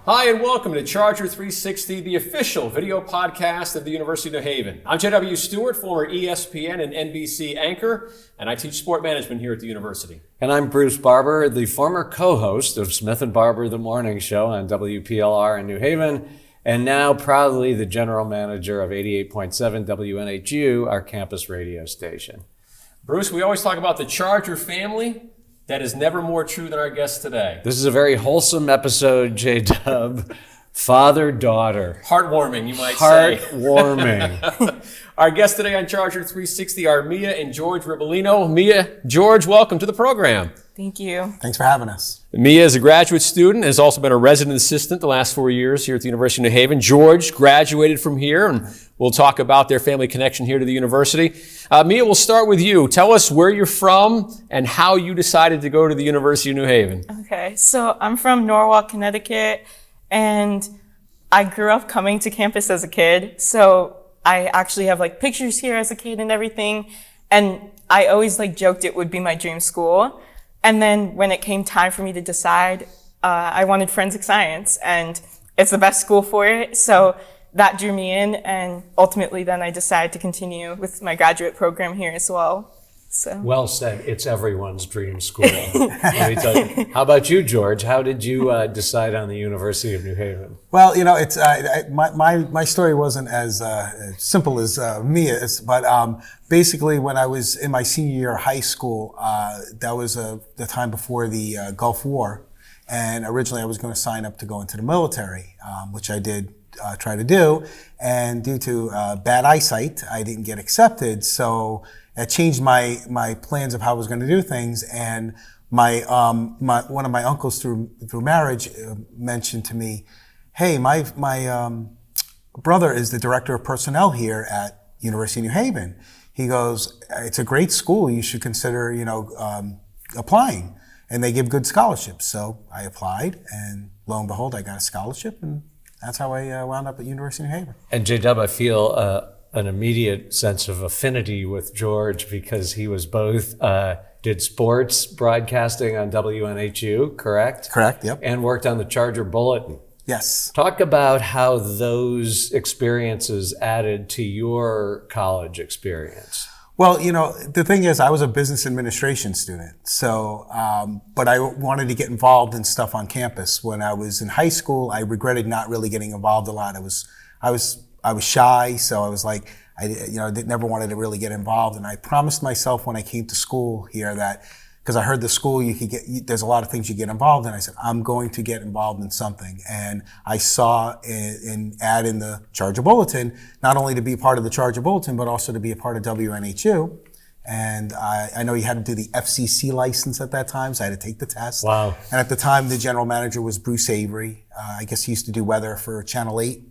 Hi, and welcome to Charger 360, the official video podcast of the University of New Haven. I'm J.W. Stewart, former ESPN and NBC anchor, and I teach sport management here at the university. And I'm Bruce Barber, the former co-host of Smith & Barber, the morning show on WPLR in New Haven, and now proudly the general manager of 88.7 WNHU, our campus radio station. Bruce, we always talk about the Charger family. That is never more true than our guest today. This is a very wholesome episode, J-Dub. Father-daughter. Heartwarming, you might say. Heartwarming. Our guests today on Charger 360 are Mia and George Ribellino. Mia, George, welcome to the program. Thank you. Thanks for having us. Mia is a graduate student, has also been a resident assistant the last 4 years here at the University of New Haven. George graduated from here, and we'll talk about their family connection here to the university. Mia, we'll start with you. Tell us where you're from and how you decided to go to the University of New Haven. Okay, so I'm from Norwalk, Connecticut, and I grew up coming to campus as a kid. So I actually have pictures here as a kid and everything. And I always joked it would be my dream school. And then when it came time for me to decide, I wanted forensic science, and it's the best school for it. So that drew me in, and ultimately then I decided to continue with my graduate program here as well. So. Well said. It's everyone's dream school. Let me tell you. How about you, George? How did you decide on the University of New Haven? Well, it's my story wasn't as simple as Mia's, but basically when I was in my senior year of high school, that was the time before the Gulf War, and originally I was going to sign up to go into the military, which I did try to do, and due to bad eyesight, I didn't get accepted. So it changed my plans of how I was going to do things, and my one of my uncles through marriage mentioned to me, "Hey, my brother is the director of personnel here at University of New Haven." He goes, "It's a great school. You should consider, applying, and they give good scholarships." So I applied, and lo and behold, I got a scholarship, and that's how I wound up at University of New Haven. And J-Dub, I feel an immediate sense of affinity with George because he was both, did sports broadcasting on WNHU, correct? Correct, yep. And worked on the Charger Bulletin. Yes. Talk about how those experiences added to your college experience. Well, the thing is, I was a business administration student, so, but I wanted to get involved in stuff on campus. When I was in high school, I regretted not really getting involved a lot. I was shy, so I was like, I never wanted to really get involved. And I promised myself when I came to school here that, because I heard the school there's a lot of things you get involved in. I said, I'm going to get involved in something. And I saw an ad in the Charger Bulletin, not only to be part of the Charger Bulletin, but also to be a part of WNHU. And I know you had to do the FCC license at that time, so I had to take the test. Wow. And at the time, the general manager was Bruce Avery. I guess he used to do weather for Channel 8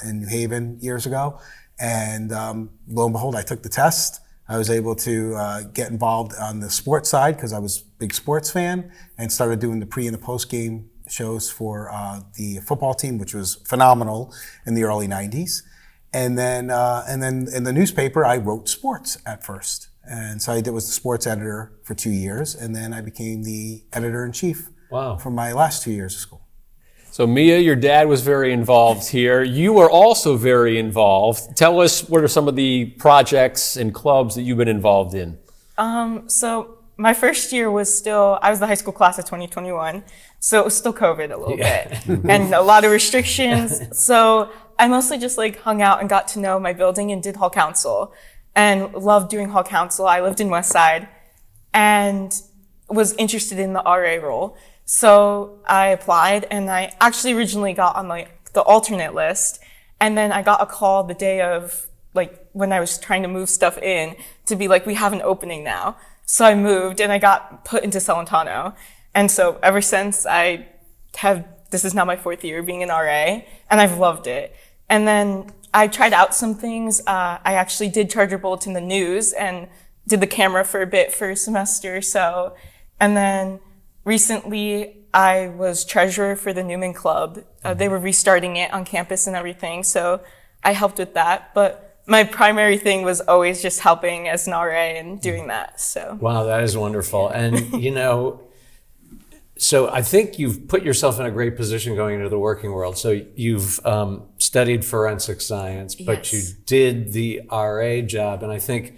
in New Haven years ago. And lo and behold, I took the test. I was able to get involved on the sports side because I was a big sports fan, and started doing the pre and the post game shows for the football team, which was phenomenal in the early 90s. And then in the newspaper, I wrote sports at first. And so I was the sports editor for 2 years, and then I became the editor-in-chief for my last 2 years of school. So Mia, your dad was very involved here. You were also very involved. Tell us, what are some of the projects and clubs that you've been involved in? So my first year was I was the high school class of 2021, so it was still COVID a little bit, and a lot of restrictions. So I mostly just hung out and got to know my building and did hall council, and loved doing hall council. I lived in West Side and was interested in the RA role. So I applied, and I actually originally got on the alternate list, and then I got a call the day of when I was trying to move stuff in to be we have an opening now. So I moved, and I got put into Celentano. And so ever since this is now my 4th year being an RA, and I've loved it. And then I tried out some things. I actually did Charger Bulletin the news and did the camera for a bit for a semester or so. And then recently I was treasurer for the Newman Club. They were restarting it on campus and everything, so I helped with that. But my primary thing was always just helping as an RA and doing that. So. Wow, that is wonderful. And So I think you've put yourself in a great position going into the working world. So you've studied forensic science, but you did the RA job. And I think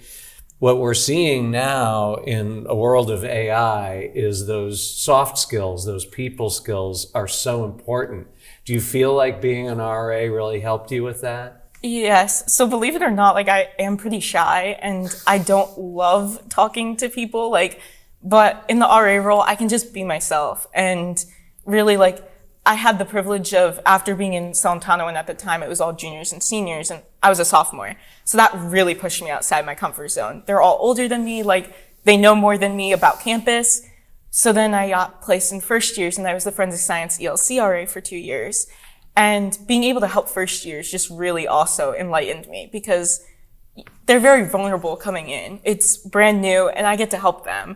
what we're seeing now in a world of AI is those soft skills, those people skills are so important. Do you feel like being an RA really helped you with that? Yes. So believe it or not, like I am pretty shy and I don't love talking to people. But in the RA role, I can just be myself. And really, I had the privilege of, after being in Salentano, and at the time it was all juniors and seniors, and I was a sophomore. So that really pushed me outside my comfort zone. They're all older than me, they know more than me about campus. So then I got placed in first years, and I was the forensic science ELC RA for 2 years. And being able to help first years just really also enlightened me, because they're very vulnerable coming in. It's brand new, and I get to help them.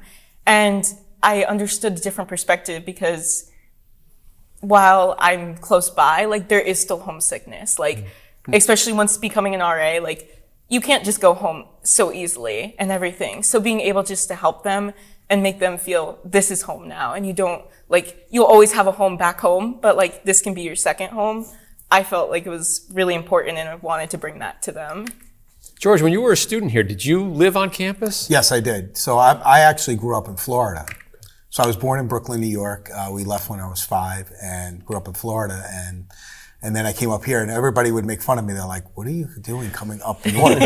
And I understood the different perspective, because while I'm close by, there is still homesickness. Especially once becoming an RA, you can't just go home so easily and everything. So being able just to help them and make them feel this is home now, and you don't, you'll always have a home back home, but this can be your second home. I felt like it was really important, and I wanted to bring that to them. George, when you were a student here, did you live on campus? Yes, I did. So I actually grew up in Florida. So I was born in Brooklyn, New York. We left when I was 5 and grew up in Florida. And then I came up here, and everybody would make fun of me. They're like, "What are you doing coming up north?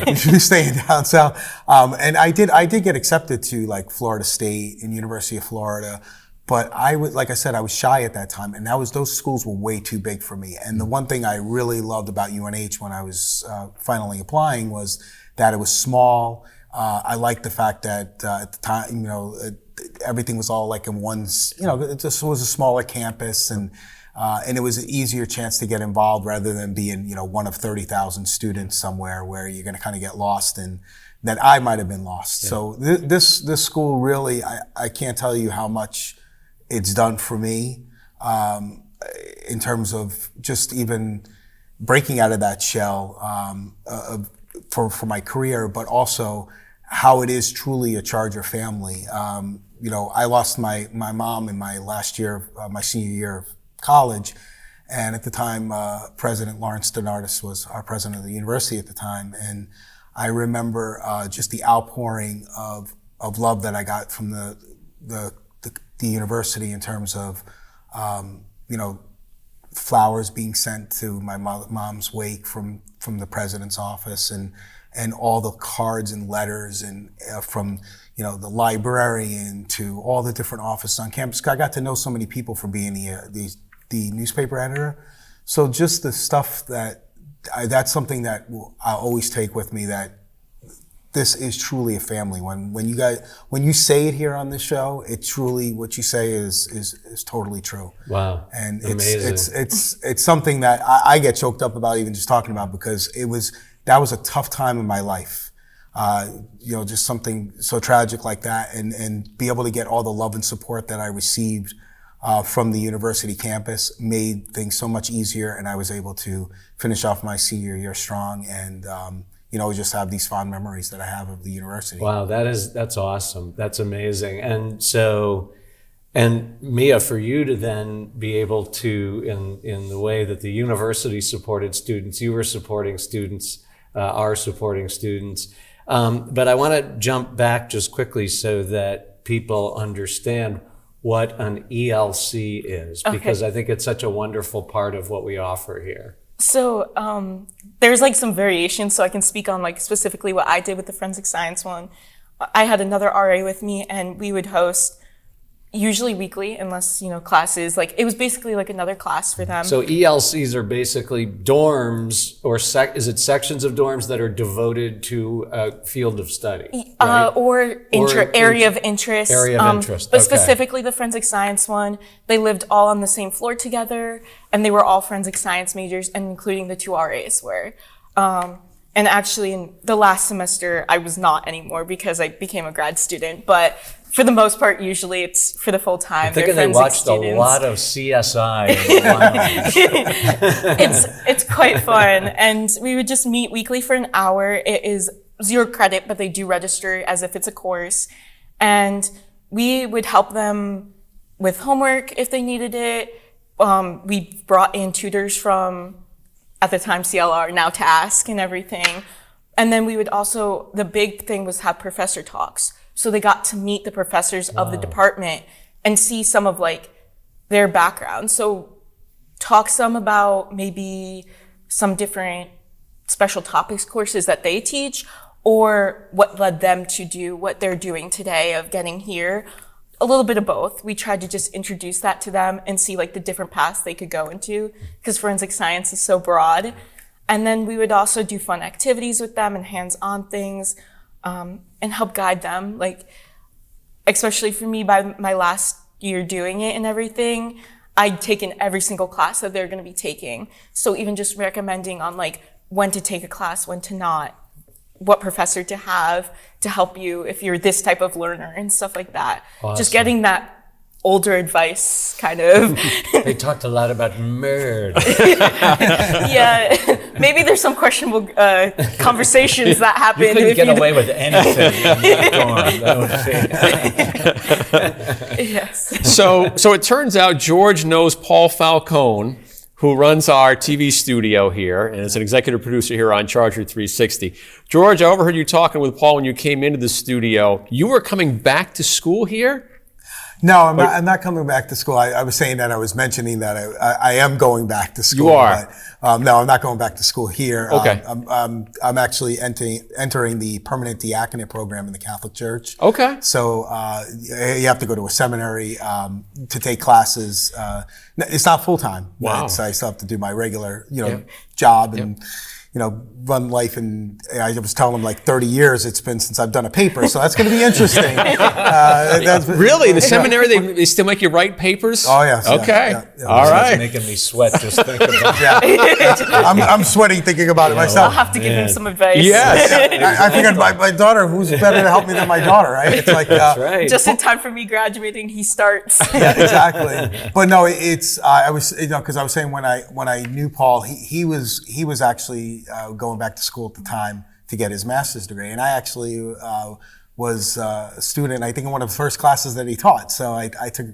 You should be staying down south." And I did get accepted to Florida State and University of Florida. But like I said, I was shy at that time, and those schools were way too big for me. And the one thing I really loved about UNH when I was finally applying was that it was small. I liked the fact that at the time, everything was all in one. It just was a smaller campus, and it was an easier chance to get involved rather than being one of 30,000 students somewhere where you're going to kind of get lost, and that I might have been lost. Yeah. So this school really, I can't tell you how much it's done for me in terms of just even breaking out of that shell for my career, but also how it is truly a Charger family. I lost my mom in my last year, my senior year of college, and at the time, President Lawrence Donardis was our president of the university at the time, and I remember just the outpouring of love that I got from the university in terms of, flowers being sent to my mom's wake from the president's office, and all the cards and letters, and from the librarian to all the different offices on campus. I got to know so many people from being the newspaper editor. So just the stuff that's something that I always take with me, that this is truly a family. When you say it here on this show, it truly, what you say is totally true. Wow. And amazing. It's something that I get choked up about even just talking about, because that was a tough time in my life. Just something so tragic like that, and be able to get all the love and support that I received from the university campus made things so much easier, and I was able to finish off my senior year strong, and just have these fond memories that I have of the university. Wow, that's awesome. That's amazing. And Mia, for you to then be able to, in the way that the university supported students, you were supporting students, are supporting students. But I want to jump back just quickly so that people understand what an ELC is, because I think it's such a wonderful part of what we offer here. So there's some variations, so I can speak on specifically what I did with the forensic science one. I had another RA with me, and we would host usually weekly, unless classes, it was basically another class for them. So ELCs are basically dorms, or is it sections of dorms that are devoted to a field of study, right? Or area of interest. Area of interest. But specifically the forensic science one, they lived all on the same floor together, and they were all forensic science majors, and including the 2 RAs were. And actually, in the last semester, I was not anymore because I became a grad student. But for the most part, usually it's for the full time. I'm thinking they watched students. A lot of CSI. It's quite fun. And we would just meet weekly for an hour. It is 0 credit, but they do register as if it's a course. And we would help them with homework if they needed it. We brought in tutors from, at the time, CLR, now Task and everything. And then we would also, the big thing was have professor talks. So they got to meet the professors of the department and see some of like their background. So talk some about maybe some different special topics courses that they teach, or what led them to do what they're doing today of getting here. A little bit of both. We tried to just introduce that to them and see like the different paths they could go into, because forensic science is so broad. And then we would also do fun activities with them and hands-on things, and help guide them. Like, especially for me, by my last year doing it and everything, I'd taken every single class that they're going to be taking. So even just recommending on like when to take a class, when to not, what professor to have to help you if you're this type of learner and stuff like that. Awesome. Just getting that older advice kind of. They talked a lot about murder. Yeah, maybe there's some questionable conversations that happen. You couldn't if get you away with anything in that dorm. Yes. So it turns out George knows Paul Falcone, who runs our TV studio here and is an executive producer here on Charger 360. George, I overheard you talking with Paul when you came into the studio. You were coming back to school here? No, I'm not coming back to school. I was saying that I was mentioning that I am going back to school. You are? But, no, I'm not going back to school here. Okay. I'm actually entering the permanent diaconate program in the Catholic Church. Okay. So you have to go to a seminary to take classes. It's not full time. Wow. I still have to do my regular, job and. Run life, and I was telling them like 30 years it's been since I've done a paper, so that's going to be interesting. Really? The seminary, they still make you write papers? Oh, yes. Okay. Yeah. All It's right. making me sweat just thinking about it. I'm sweating thinking about it I'll myself. have to give him some advice. Yes. I figured my daughter, who's better to help me than my daughter, right? It's like, That's right. Just in time for me graduating, he starts. yeah, exactly. But no, it's I was because I was saying when I knew Paul, he was actually going back to school at the time to get his master's degree, and I actually was a student. I think in one of the first classes that he taught, so I took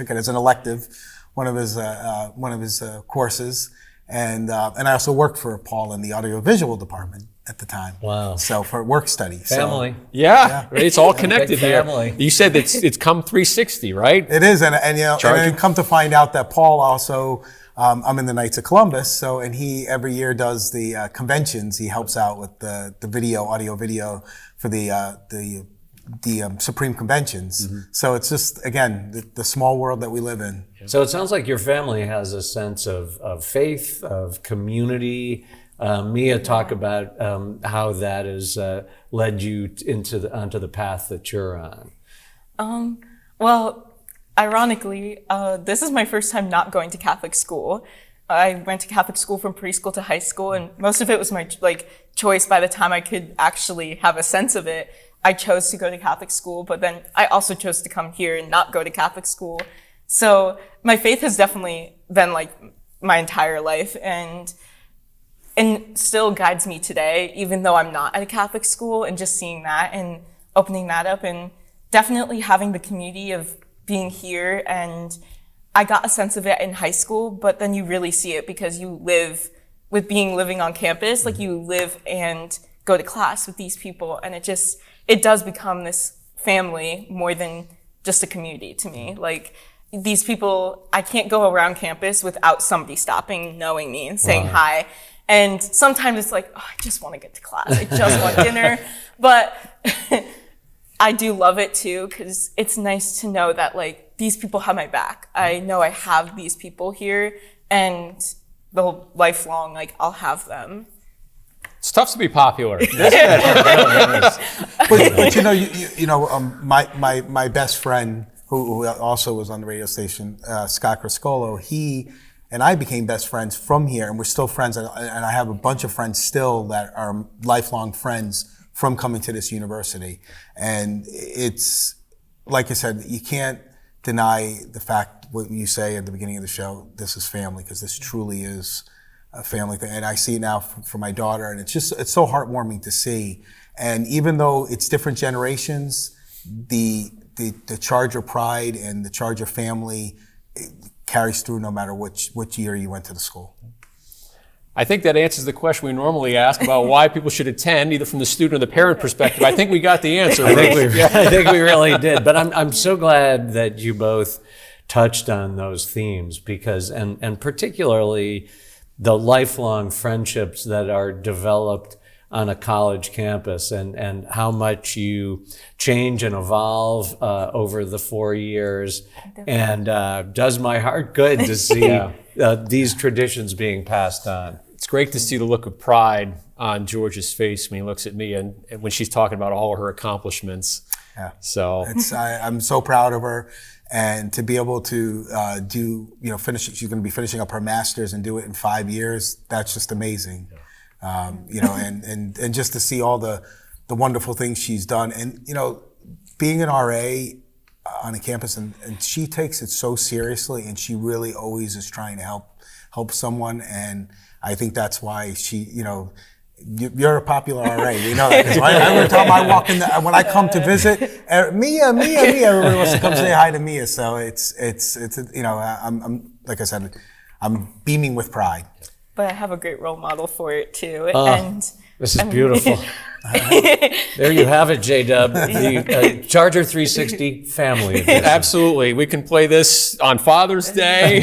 it as an elective, one of his courses, and I also worked for Paul in the audiovisual department at the time. Wow. So for work study. Family. Yeah. It's all connected Big here. family. You said it's come 360, right? It is, and Charger. then come to find out that Paul also, I'm in the Knights of Columbus, and he every year does the conventions. He helps out with the audio video for the Supreme Conventions. Mm-hmm. So it's just, again, the small world that we live in. So it sounds like your family has a sense of faith, of community. Mia, talk about how that has led you onto the path that you're on. Well, ironically, this is my first time not going to Catholic school. I went to Catholic school from preschool to high school, and most of it was my choice. By the time I could actually have a sense of it, I chose to go to Catholic school, but then I also chose to come here and not go to Catholic school. So my faith has definitely been like my entire life, and still guides me today, even though I'm not at a Catholic school, and just seeing that and opening that up, and definitely having the community of being here. And I got a sense of it in high school, but then you really see it because you live with living on campus, like you live and go to class with these people, and it does become this family more than just a community to me. Like, these people, I can't go around campus without somebody stopping, knowing me and saying hi. And sometimes it's like, oh, I just want to get to class. I just want dinner. But I do love it too, because it's nice to know that like these people have my back. I know I have these people here, and the whole lifelong, like, I'll have them. It's tough to be popular. But my best friend, who also was on the radio station, Scott Criscolo, he and I became best friends from here, and we're still friends. And I have a bunch of friends still that are lifelong friends from coming to this university. And it's, like I said, you can't deny the fact what you say at the beginning of the show, this is family, because this truly is a family thing. And I see it now for my daughter, and it's so heartwarming to see. And even though it's different generations, the the Charger pride and the Charger family carries through no matter which year you went to the school. I think that answers the question we normally ask about why people should attend, either from the student or the parent perspective. I think we got the answer. I think we really did. But I'm so glad that you both touched on those themes, because and particularly the lifelong friendships that are developed on a college campus, and how much you change and evolve over the 4 years. And does my heart good to see these traditions being passed on. It's great to see the look of pride on George's face when he looks at me and when she's talking about all of her accomplishments. Yeah. So I'm so proud of her, and to be able to finish. She's going to be finishing up her master's and do it in 5 years. That's just amazing. And just to see all the wonderful things she's done, and being an RA on a campus, and she takes it so seriously, and she really always is trying to help someone, and I think that's why she, you're a popular RA, you know that. 'Cause every time I walk in, when I come to visit, Mia, everybody wants to come say hi to Mia. So it's I'm like I said, I'm beaming with pride. But I have a great role model for it too. This is beautiful. There you have it, J-Dub, the Charger 360 family edition. absolutely, we can play this on Father's Day.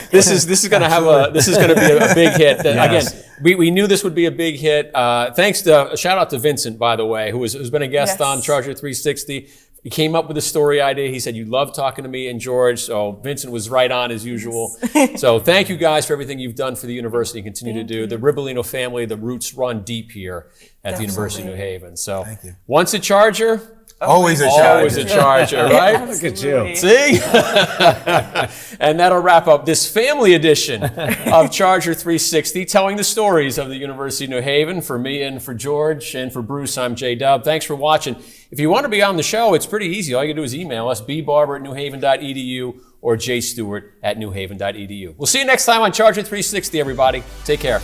This is going to be a big hit. Yes. Again, we knew this would be a big hit. Thanks to shout out to Vincent, by the way, who's been a guest on Charger 360. He came up with a story idea. He said, you love talking to me and George. So Vincent was right on as usual. So thank you guys for everything you've done for the university and continue to do. The Ribellino family, the roots run deep here at the University of New Haven. So thank you. Once a Charger, always a Charger. Always a Charger, right? Look at you. See? And that'll wrap up this family edition of Charger 360, telling the stories of the University of New Haven. For me and for George and for Bruce, I'm J-Dub. Thanks for watching. If you want to be on the show, it's pretty easy. All you can do is email us, bbarber@newhaven.edu or jstewart@newhaven.edu. We'll see you next time on Charger 360, everybody. Take care.